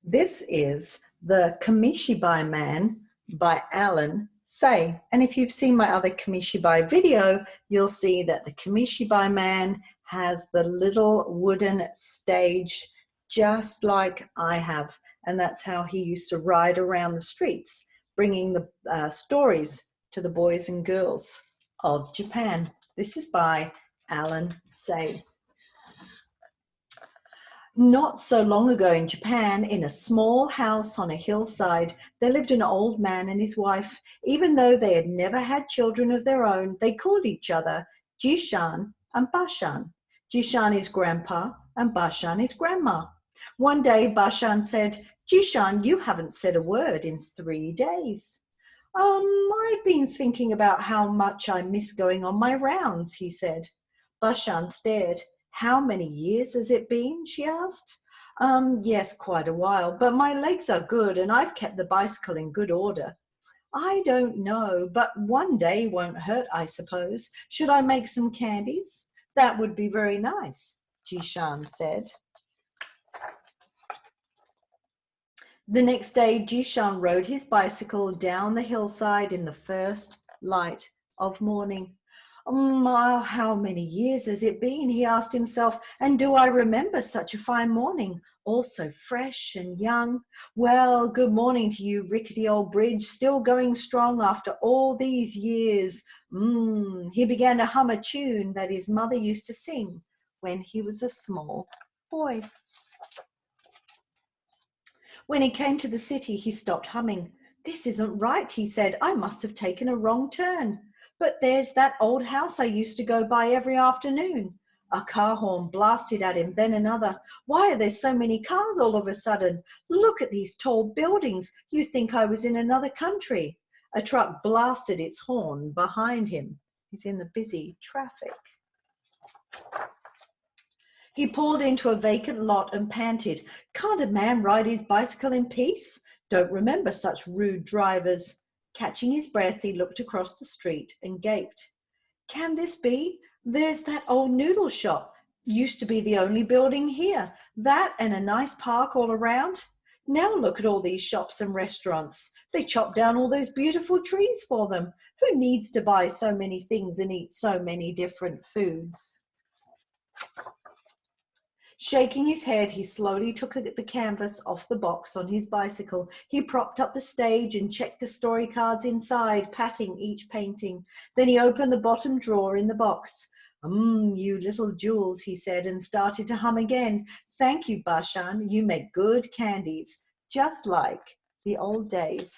This is the Kamishibai Man by Alan Say. And if you've seen my other Kamishibai video, you'll see that the Kamishibai Man has the little wooden stage just like I have. And that's how he used to ride around the streets, bringing the stories to the boys and girls of Japan. This is by Alan Say. Not so long ago in Japan, in a small house on a hillside, there lived an old man and his wife. Even though they had never had children of their own, they called each other Jishan and Bashan. Jishan is grandpa and Bashan is grandma. One day, Bashan said, "Jishan, you haven't said a word in 3 days." I've been thinking about how much I miss going on my rounds," he said. Bashan stared. "How many years has it been?" she asked. Yes, quite a while, but my legs are good and I've kept the bicycle in good order." "I don't know, but one day won't hurt, I suppose. Should I make some candies?" "That would be very nice," Jishan said. The next day, Jishan rode his bicycle down the hillside in the first light of morning. How many years has it been?" he asked himself. "And do I remember such a fine morning, all so fresh and young? Well, good morning to you, rickety old bridge, still going strong after all these years." He began to hum a tune that his mother used to sing when he was a small boy. When he came to the city, he stopped humming. "This isn't right," he said. "I must have taken a wrong turn. But there's that old house I used to go by every afternoon." A car horn blasted at him, then another. "Why are there so many cars all of a sudden? Look at these tall buildings. You'd think I was in another country." A truck blasted its horn behind him. He's in the busy traffic. He pulled into a vacant lot and panted. "Can't a man ride his bicycle in peace? Don't remember such rude drivers." Catching his breath, he looked across the street and gaped. "Can this be? There's that old noodle shop. Used to be the only building here. That and a nice park all around. Now look at all these shops and restaurants. They chopped down all those beautiful trees for them. Who needs to buy so many things and eat so many different foods?" Shaking his head, he slowly took the canvas off the box on his bicycle. He propped up the stage and checked the story cards inside, patting each painting. Then he opened the bottom drawer in the box. You little jewels," he said, and started to hum again. "Thank you, Bashan. You make good candies, just like the old days."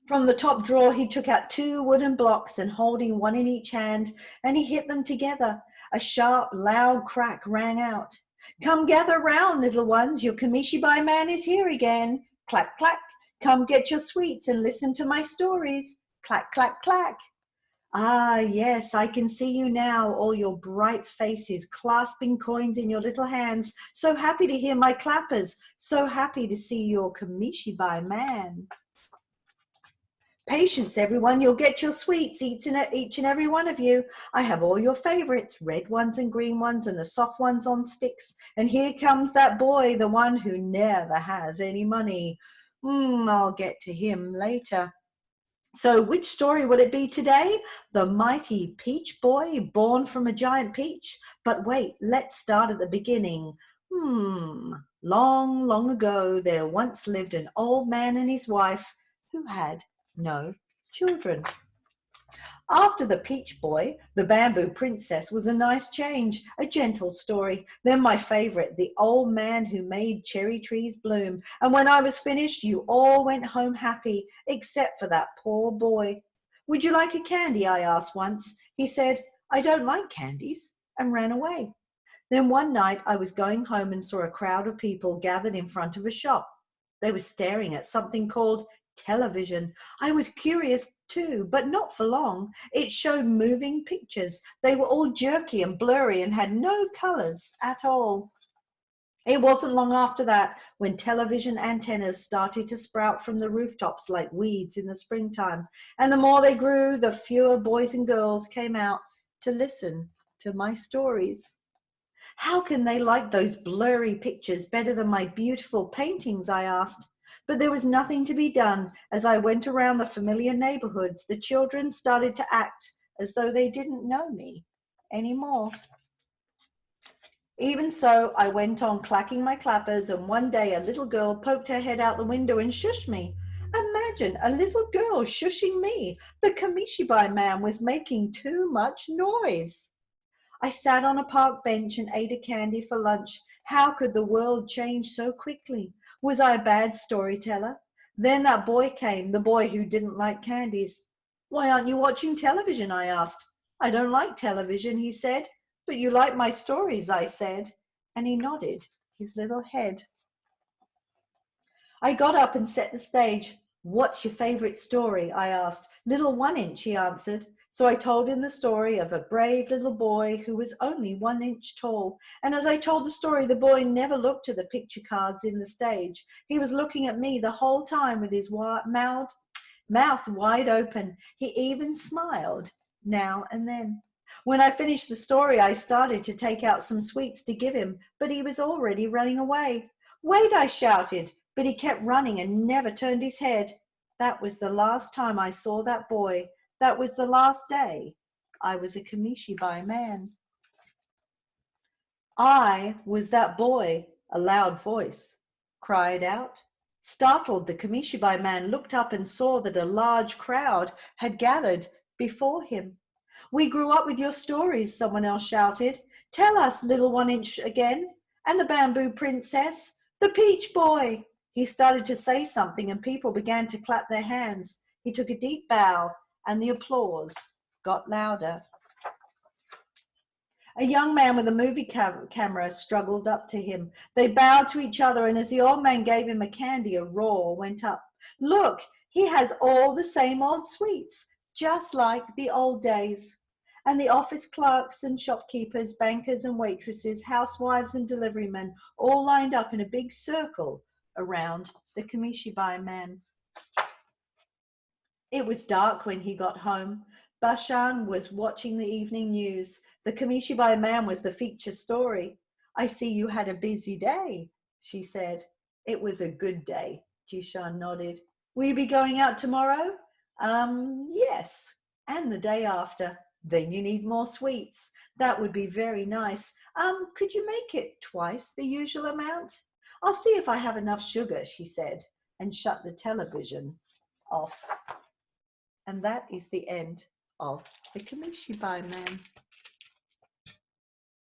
From the top drawer, he took out 2 wooden blocks and holding one in each hand, and he hit them together. A sharp, loud crack rang out. "Come gather round, little ones. Your Kamishibai Man is here again. Clack, clack. Come get your sweets and listen to my stories. Clack, clack, clack." "Ah, yes, I can see you now, all your bright faces, clasping coins in your little hands. So happy to hear my clappers. So happy to see your Kamishibai Man." "Patience, everyone, you'll get your sweets, each and every one of you. I have all your favorites, red ones and green ones and the soft ones on sticks. And here comes that boy, the one who never has any money. I'll get to him later." So which story will it be today? The mighty peach boy born from a giant peach? But wait, let's start at the beginning. Long, long ago, there once lived an old man and his wife who had no children. After the peach boy, the bamboo princess was a nice change, a gentle story. Then my favorite, the old man who made cherry trees bloom. And when I was finished, you all went home happy, except for that poor boy. "Would you like a candy?" I asked once. He said, "I don't like candies," and ran away. Then one night I was going home and saw a crowd of people gathered in front of a shop. They were staring at something called television. I was curious too, but not for long. It showed moving pictures. They were all jerky and blurry and had no colors at all. It wasn't long after that when television antennas started to sprout from the rooftops like weeds in the springtime. And the more they grew, the fewer boys and girls came out to listen to my stories. How can they like those blurry pictures better than my beautiful paintings? I asked. But there was nothing to be done. As I went around the familiar neighborhoods, the children started to act as though they didn't know me anymore. Even so, I went on clacking my clappers, and one day a little girl poked her head out the window and shushed me. Imagine a little girl shushing me. The Kamishibai Man was making too much noise. I sat on a park bench and ate a candy for lunch. How could the world change so quickly? Was I a bad storyteller? Then that boy came, the boy who didn't like candies. Why aren't you watching television? I asked. I don't like television, he said. But you like my stories, I said. And he nodded his little head. I got up and set the stage. What's your favorite story? I asked. Little 1 inch, he answered. So I told him the story of a brave little boy who was only 1 inch tall. And as I told the story, the boy never looked at the picture cards in the stage. He was looking at me the whole time with his mouth wide open. He even smiled now and then. When I finished the story, I started to take out some sweets to give him, but he was already running away. Wait, I shouted, but he kept running and never turned his head. That was the last time I saw that boy. That was the last day I was a Kamishibai man. I was that boy, a loud voice cried out. Startled, the Kamishibai Man looked up and saw that a large crowd had gathered before him. We grew up with your stories, someone else shouted. Tell us, little 1 inch again. And the bamboo princess, the peach boy. He started to say something and people began to clap their hands. He took a deep bow and the applause got louder. A young man with a movie camera struggled up to him. They bowed to each other, and as the old man gave him a candy, a roar went up. Look, he has all the same old sweets, just like the old days. And the office clerks and shopkeepers, bankers and waitresses, housewives and deliverymen all lined up in a big circle around the Kamishibai Man. It was dark when he got home. Bashan was watching the evening news. The Kamishibai Man was the feature story. I see you had a busy day, she said. It was a good day, Jishan nodded. Will you be going out tomorrow? Yes, and the day after. Then you need more sweets. That would be very nice. Could you make it twice the usual amount? I'll see if I have enough sugar, she said, and shut the television off. And that is the end of the Kamishibai Man.